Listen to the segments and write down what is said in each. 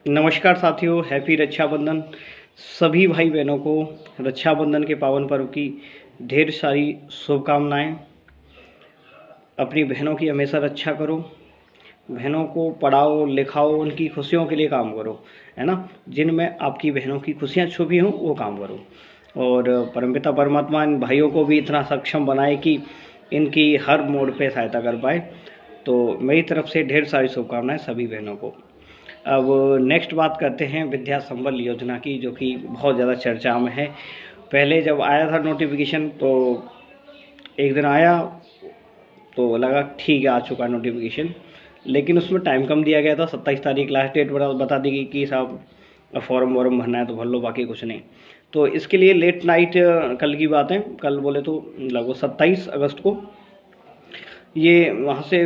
नमस्कार साथियों, हैप्पी रक्षाबंधन। सभी भाई बहनों को रक्षाबंधन के पावन पर्व की ढेर सारी शुभकामनाएं। अपनी बहनों की हमेशा रक्षा करो, बहनों को पढ़ाओ लिखाओ, उनकी खुशियों के लिए काम करो, है ना। जिनमें आपकी बहनों की खुशियां छुपी हों वो काम करो, और परमपिता परमात्मा इन भाइयों को भी इतना सक्षम बनाए कि इनकी हर मोड़ पे सहायता कर पाए। तो मेरी तरफ से ढेर सारी शुभकामनाएं सभी बहनों को। अब नेक्स्ट बात करते हैं विद्या संबल योजना की, जो कि बहुत ज़्यादा चर्चा में है। पहले जब आया था नोटिफिकेशन तो एक दिन आया तो लगा ठीक है, आ चुका नोटिफिकेशन, लेकिन उसमें टाइम कम दिया गया था। 27 तारीख लास्ट डेट बता दी गई कि साहब फॉर्म वॉर्म भरना है तो भर लो, बाकी कुछ नहीं। तो इसके लिए लेट नाइट, कल की बात है, कल बोले तो लगभग 27 अगस्त को ये वहाँ से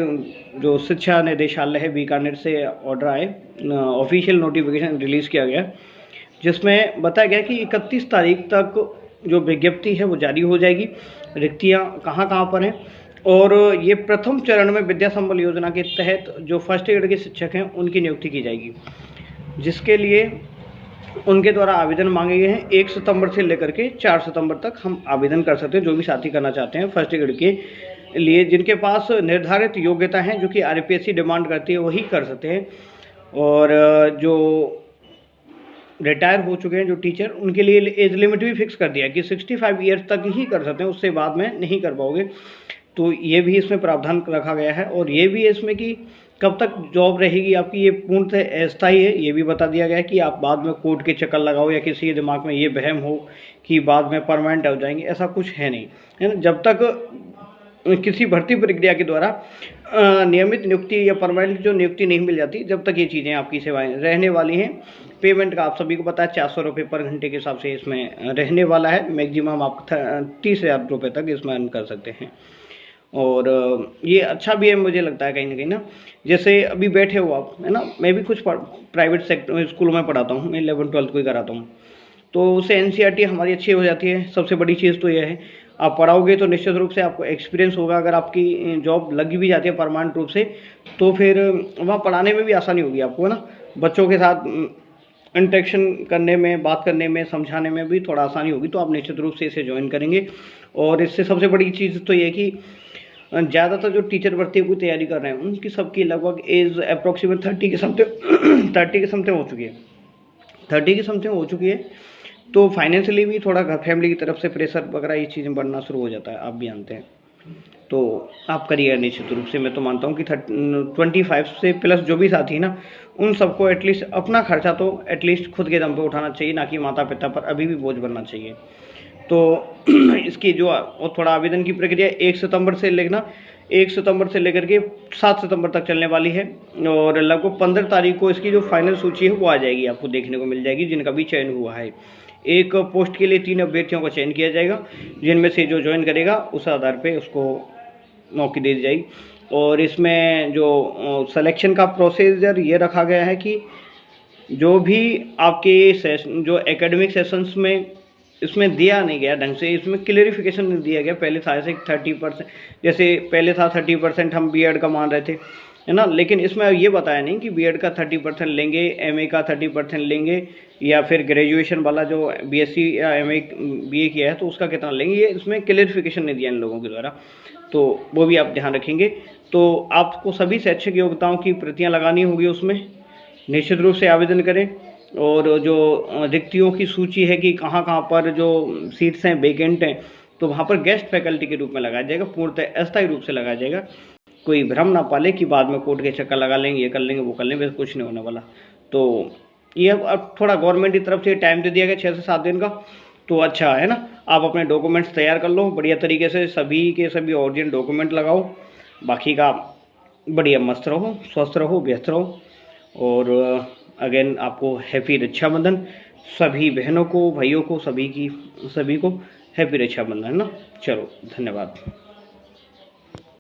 जो शिक्षा निदेशालय है बीकानेर से ऑर्डर आए, ऑफिशियल नोटिफिकेशन रिलीज़ किया गया, जिसमें बताया गया कि 31 तारीख तक जो विज्ञप्ति है वो जारी हो जाएगी। रिक्तियाँ कहाँ कहाँ पर हैं, और ये प्रथम चरण में विद्या संबल योजना के तहत जो फर्स्ट एड के शिक्षक हैं उनकी नियुक्ति की जाएगी, जिसके लिए उनके द्वारा आवेदन मांगे गए हैं। 1 सितंबर से लेकर के 4 सितंबर तक हम आवेदन कर सकते हैं, जो भी साथी करना चाहते हैं फर्स्ट एड के लिए। जिनके पास निर्धारित योग्यता है जो कि आरपीएससी डिमांड करती है वही कर सकते हैं, और जो रिटायर हो चुके हैं जो टीचर, उनके लिए एज लिमिट भी फिक्स कर दिया कि 65 ईयर्स तक ही कर सकते हैं, उससे बाद में नहीं कर पाओगे। तो ये भी इसमें प्रावधान रखा गया है, और ये भी है इसमें कि कब तक जॉब रहेगी आपकी, ये पूर्णतः अस्थायी है। ये भी बता दिया गया है कि आप बाद में कोर्ट के चक्कर लगाओ या किसी के दिमाग में ये वहम हो कि बाद में परमानेंट हो जाएंगे, ऐसा कुछ है नहीं, है ना। जब तक किसी भर्ती प्रक्रिया के द्वारा नियमित नियुक्ति या परमानेंट जो नियुक्ति नहीं मिल जाती, जब तक ये चीज़ें आपकी सेवाएं रहने वाली हैं। पेमेंट का आप सभी को पता है 400 रुपये पर घंटे के हिसाब से इसमें रहने वाला है। मैक्सिमम आप 30,000 रुपये तक इसमें अर्न कर सकते हैं, और ये अच्छा भी है मुझे लगता है कहीं ना कहीं ना। जैसे अभी बैठे हो आप, है ना, मैं भी कुछ प्राइवेट सेक्टर स्कूलों में पढ़ाता हूँ, मैं 11वीं 12वीं को ही कराता हूँ, तो उससे एनसीईआरटी हमारी अच्छी हो जाती है। सबसे बड़ी चीज़ तो यह है, आप पढ़ाओगे तो निश्चित रूप से आपको एक्सपीरियंस होगा। अगर आपकी जॉब लगी भी जाती है परमानेंट रूप से, तो फिर वहाँ पढ़ाने में भी आसानी होगी आपको, है ना। बच्चों के साथ इंटरेक्शन करने में, बात करने में, समझाने में भी थोड़ा आसानी होगी, तो आप निश्चित रूप से इसे ज्वाइन करेंगे। और इससे सबसे बड़ी चीज़ तो ये कि ज़्यादातर जो टीचर भर्ती की तैयारी कर रहे हैं उनकी सबकी लगभग एज अप्रॉक्सीमेट 30 के समथिंग 30 के समथिंग हो चुकी है, 30 की समथिंग हो चुकी है। तो फाइनेंशियली भी थोड़ा घर फैमिली की तरफ से प्रेशर वगैरह ये चीज़ें बढ़ना शुरू हो जाता है, आप भी जानते हैं। तो आप करिएगा निश्चित रूप से। मैं तो मानता हूँ कि 25 से प्लस जो भी साथी ना, उन सबको एटलीस्ट अपना खर्चा तो एटलीस्ट खुद के दम पे उठाना चाहिए, ना कि माता पिता पर अभी भी बोझ बनना चाहिए। तो इसकी जो और थोड़ा आवेदन की प्रक्रिया 1 सितंबर से लेना, 1 सितंबर से लेकर के 7 सितंबर तक चलने वाली है, और लगभग 15 तारीख को इसकी जो फाइनल सूची है वो आ जाएगी, आपको देखने को मिल जाएगी, जिनका भी चयन हुआ है। एक पोस्ट के लिए 3 अभ्यर्थियों का चयन किया जाएगा, जिनमें से जो ज्वाइन करेगा उस आधार पे उसको नौकरी दे दी जाएगी। और इसमें जो सिलेक्शन का प्रोसीजर ये रखा गया है कि जो भी आपके सेशन, जो एकेडमिक सेशंस में इसमें दिया नहीं गया ढंग से, इसमें क्लियरिफिकेशन नहीं दिया गया। पहले था ऐसे 30%, जैसे पहले था 30% हम बीएड का मान रहे थे, है ना, लेकिन इसमें ये बताया नहीं कि बीएड का 30% लेंगे, एमए का 30% लेंगे, या फिर ग्रेजुएशन वाला जो बीएससी या एमए बीए किया है तो उसका कितना लेंगे, ये इसमें क्लियरिफिकेशन नहीं दिया इन लोगों के द्वारा। तो वो भी आप ध्यान रखेंगे। तो आपको सभी शैक्षिक योग्यताओं की प्रतियाँ लगानी होगी उसमें, निश्चित रूप से आवेदन करें। और जो रिक्तियों की सूची है कि कहाँ कहाँ पर जो सीट्स हैं वेकेंट हैं, तो वहाँ पर गेस्ट फैकल्टी के रूप में लगाया जाएगा, पूर्णतः अस्थायी रूप से लगाया जाएगा। कोई भ्रम ना पाले कि बाद में कोर्ट के चक्कर लगा लेंगे, ये कर लेंगे, वो कर लेंगे, वैसे कुछ नहीं होने वाला। तो ये अब थोड़ा गवर्नमेंट की तरफ से टाइम दे दिया गया 6 से 7 दिन का, तो अच्छा है ना। आप अपने डॉक्यूमेंट्स तैयार कर लो बढ़िया तरीके से, सभी के सभी ओरिजिनल डॉक्यूमेंट लगाओ, बाकी का बढ़िया मस्त रहो, स्वस्थ रहो, व्यस्त रहो। और अगेन आपको हैप्पी रक्षाबंधन। सभी बहनों को, भाइयों को, सभी को हैप्पी रक्षाबंधन, है ना। चलो, धन्यवाद।